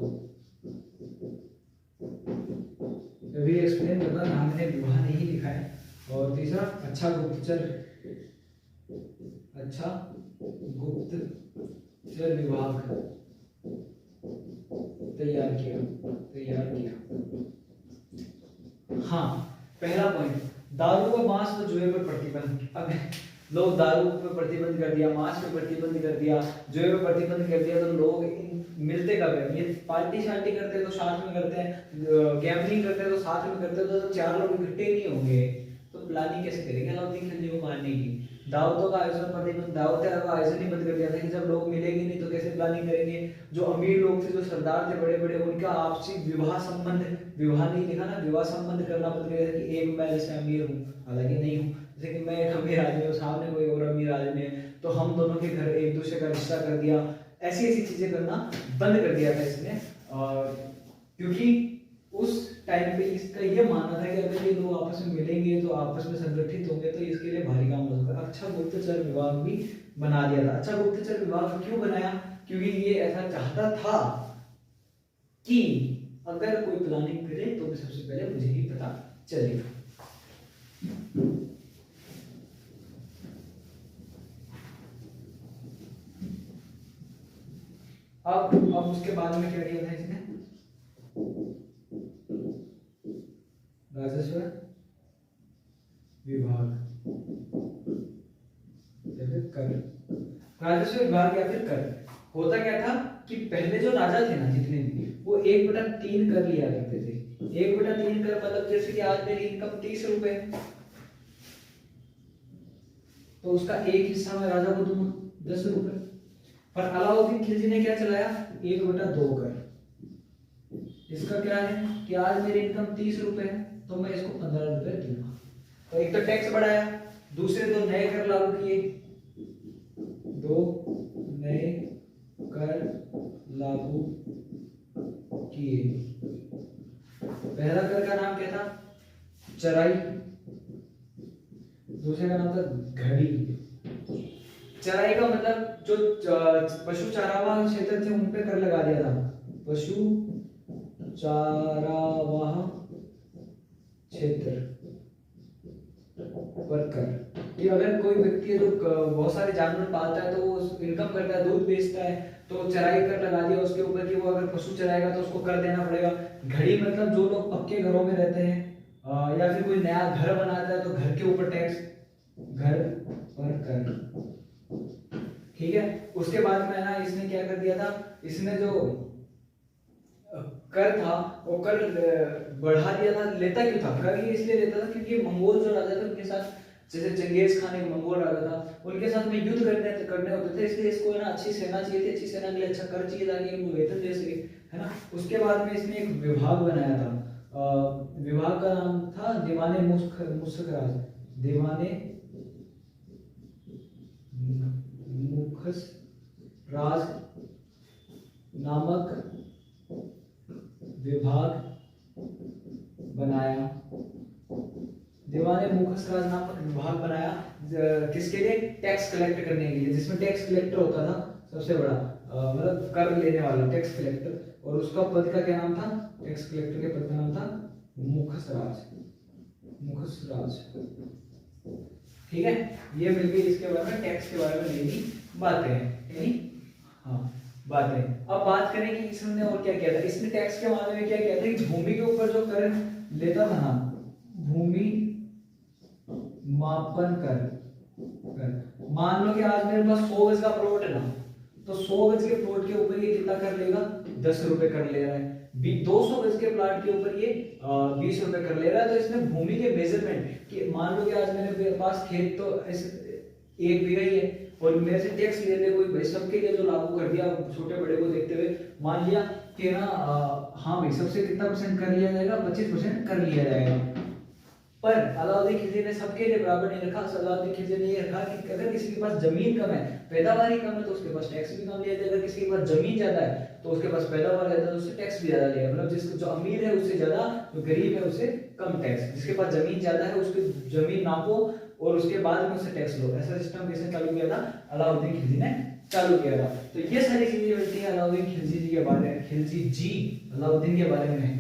अभी एक्सप्लेन करना, हमने विवाह नहीं लिखा है। और तीसरा, अच्छा गुप्तचर विभाग तैयार किया। हाँ, पहला पॉइंट, दारू व मांस व जुए पर प्रतिबंध। अब लोग दारू पे प्रतिबंध कर दिया, मांस पे प्रतिबंध कर दिया, जुए पे प्रतिबंध कर दिया, तो लोग मिलते कब है? ये पार्टी शार्टी करते हैं तो साथ में करते हैं, गैम्बलिंग करते हैं तो साथ में करते हैं, तो 4 लोग इकट्ठे नहीं होंगे तो प्लानिंग कैसे करेंगे लौती खिलजी को मारने की? दावतों का आयोजन प्रतिबंध, दावतें का आयोजन ही बंद कर दिया था कि जब लोग मिलेंगे नहीं तो कैसे प्लानिंग करेंगे? जो अमीर लोग थे, जो सरदार थे बड़े बड़े, उनका आपसी विवाह संबंध, विवाह नहीं लिखा ना, विवाह संबंध करना बंद कर दिया कि एक मैं जैसे अमीर हूँ, हालांकि नहीं हूँ, जैसे कि मैं एक अमीर आदमी हूँ, सामने कोई और अमीर आदमी है, तो हम दोनों के घर एक दूसरे का रिश्ता कर दिया, ऐसी चीजें करना बंद कर दिया था इसने। क्योंकि उस टाइम पे इसका ये मानना था कि अगर ये लोग आपस में मिलेंगे तो आपस में संगठित होंगे तो इसके लिए भारी काम हो सकता है। अच्छा गुप्तचर विभाग भी बना दिया था। अच्छा गुप्तचर विभाग क्यों बनाया? क्योंकि ये ऐसा चाहता था कि अगर कोई प्लानिंग करे तो सबसे पहले मुझे ही पता चलेगा। अब उसके बाद में क्या किया था इसने? राजस्व विभाग या फिर कर, राजस्व विभाग या फिर कर। होता क्या था कि पहले जो राजा थे ना, जितने भी, वो 1/3 कर लिया करते थे। 1/3 कर मतलब जैसे कि आज मेरी इनकम 30 रुपए, तो उसका एक हिस्सा मैं राजा को दूंगा 10 रुपए। पर अलाउद्दीन खिलजी ने क्या चलाया? 1/2 कर। इसका क्या है कि आज मेरी इनकम 30 रुपए है तो मैं इसको 15 रुपए दूंगा। तो एक तो टैक्स बढ़ाया, दूसरे 2 नए कर लागू किए, 2 नए कर लागू किए। पहला कर का नाम क्या था? चराई। दूसरे का नाम था घड़ी। चराई का मतलब जो पशु चारावाह क्षेत्र थे उन पे कर लगा दिया था। पशु चारावाह क्षेत्र पर कर। कि अगर कोई व्यक्ति है जो बहुत सारे जानवर पालता है तो वो इनकम करता है, दूध बेचता है, तो चराई कर लगा दिया उसके ऊपर कि वो अगर पशु चराएगा तो उसको कर देना पड़ेगा। घड़ी मतलब जो लोग पक्के घरों में रहते हैं या फिर कोई नया घर बनाता है तो घर के ऊपर टैक्स, घर पर कर। ठीक है। उसके बाद में ना इसने क्या कर दिया था, इसने जो कर था वो कर बढ़ा दिया था। लेता क्यों था? कर ये इसलिए लेता था क्योंकि मंगोल जो राजा थे उनके साथ, जैसे चंगेज खान एक मंगोल राजा था, उनके साथ में युद्ध करने होते थे, इसलिए इसको ना अच्छी सेना चाहिए थी। अच्छी सेना के लिए अच्छा कर चाहिए ताकि इनको वेतन दे सके, है ना। उसके बाद में इसने एक विभाग बनाया था। विभाग का नाम था दीवाने मुश्क राज। दीवाने मुखस राज नामक विभाग बनाया। दीवाने मुखस राज नामक विभाग बनाया किसके लिए? टैक्स कलेक्ट करने के लिए, जिसमें टैक्स कलेक्टर होता था सबसे बड़ा, मतलब कर लेने वाला टैक्स कलेक्टर। और उसका पद का क्या नाम था? टैक्स कलेक्टर के पद का नाम था मुखस राज। मुखस राज, ठीक है। ये मिलके इसके बारे में, टैक्स के बारे में मेरी बातें हैं। हाँ, बातें। अब बात करें कि इसने और क्या किया था। इसने टैक्स के मामले में क्या किया था कि भूमि के ऊपर जो कर लेता था ना, भूमि मापन कर। मान लो कि आज मेरे पास 100 गज का प्लॉट है ना, तो 100 गज के प्लॉट के ऊपर ये कितना कर लेगा, 10 रुपए कर ले रहा है। 200 गज के प्लॉट के ऊपर ये 20 रुपए कर ले रहा है। तो इसमें भूमि के मेजरमेंट कि मान लो कि आज मेरे पास खेत तो ऐसे 1 बीघा ही है और मेरे से टैक्स ले ले कोई भाई, सबके लिए जो लागू कर दिया छोटे बड़े को देखते हुए, मान लिया कि ना हाँ भाई सबसे कितना परसेंट कर लिया जाएगा, 25% कर लिया जाएगा। पर अलाउद्दीन खिलजी ने सबके लिए बराबर नहीं रखा। अलाउद्दीन खिलजी ने ये रखा कि अगर किसी के पास जमीन कम है, पैदावार कम है, तो उसके पास टैक्स भी कम लिया जाएगा। अगर किसी के पास जमीन ज्यादा है तो उसके पास पैदावार ज्यादा है तो उससे टैक्स भी ज्यादा लिया। मतलब जिसको जो अमीर है उससे ज्यादा, जो गरीब है उससे कम टैक्स। जिसके पास जमीन ज्यादा है उसकी जमीन नापो और उसके बाद में उससे टैक्स लो। ऐसा सिस्टम किसने चालू किया था, अलाउद्दीन खिलजी ने चालू किया था। तो ये सारी चीजें मिलती है अलाउद्दीन खिलजी जी के बारे में, खिलजी जी अलाउद्दीन के बारे में।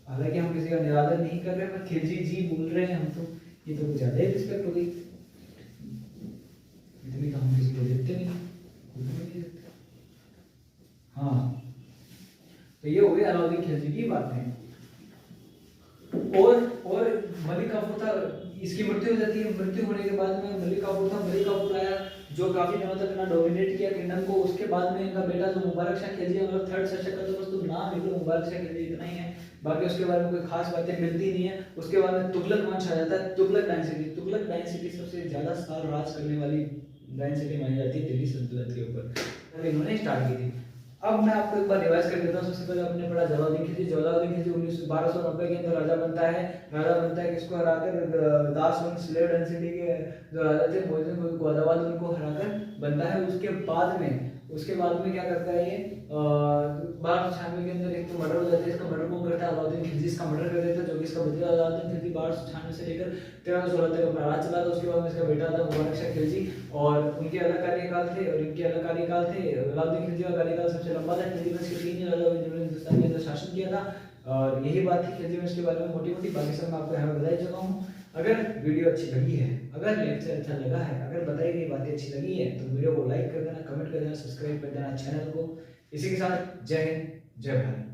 हालांकि हम किसी का निरादर नहीं कर रहे, पर खिलजी जी बोल रहे हैं हम तो, ये तो कुछ ज्यादा ही रिस्पेक्ट हो गई। इतनी तो हम किसी को देते नहीं। हाँ, तो ये हो गई अलाउद्दीन खिलजी की बातें। और मलिक काफूर था, इसकी मृत्यु हो जाती है। मृत्यु होने के बाद में मलिक काफूर था, मलिक काफूर आया जो काफी दिनों तक ना डोमिनेट किया किंगडम को। उसके बाद में इनका बेटा जो मुबारक शाह खिलजी, मतलब थर्ड शासक का तो बस तो नाम है मुबारक शाह खिलजी, इतना ही है। बाकी उसके बारे में कोई खास बातें मिलती नहीं है। उसके बाद में तुगलक वंश आ जाता है, तुगलक डायनेसिटी। तुगलक डायनेसिटी सबसे ज्यादा साल राज करने वाली डायनेसिटी मानी जाती है दिल्ली सल्तनत के ऊपर, इन्होंने स्टार्ट की थी। अब मैं आपको एक बार रिवाइज कर देता हूँ। सबसे पहले आपने पढ़ा जलालुद्दीन खिलजी। जलालुद्दीन खिलजी 1290 के अंदर राजा बनता है। राजा बनता है किसको हराकर, दास वंश स्लेव डायनेसिटी के जो राजा थे मोहसिन गोदावाल, उनको हराकर बनता है। उसके बाद में क्या करता है ये, 1296 के अंदर एक तो मर्डर हो जाता है। इसका मर्डर कौन करता है, अलाउद्दीन खिलजी इसका मर्डर कर देता है, जो कि इसका भतीजा अलाउद्दीन खिलजी 1296 से लेकर 1316 तक अपना राज चला था। उसके बाद में इसका बेटा था मुबारक शाह खिलजी, और उनके अलग कार्यकाल थे और इनके अलग कार्यकाल थे। अलाउद्दीन खिलजी का कार्यकाल सबसे लंबा था। खिलजी वंश के 3 राजा जिन्होंने हिंदुस्तान के अंदर शासन किया था, और यही बात थी खिलजी वंश के बारे में मोटी मोटी। बाकी सब मैं आपको यहाँ पे बता चुका हूँ। अगर वीडियो अच्छी लगी है, अगर लेक्चर अच्छा लगा है, अगर बताई गई बातें अच्छी लगी है, तो वीडियो को लाइक कर देना, कमेंट कर देना, सब्सक्राइब कर देना चैनल को। इसी के साथ जय हिंद, जय भारत।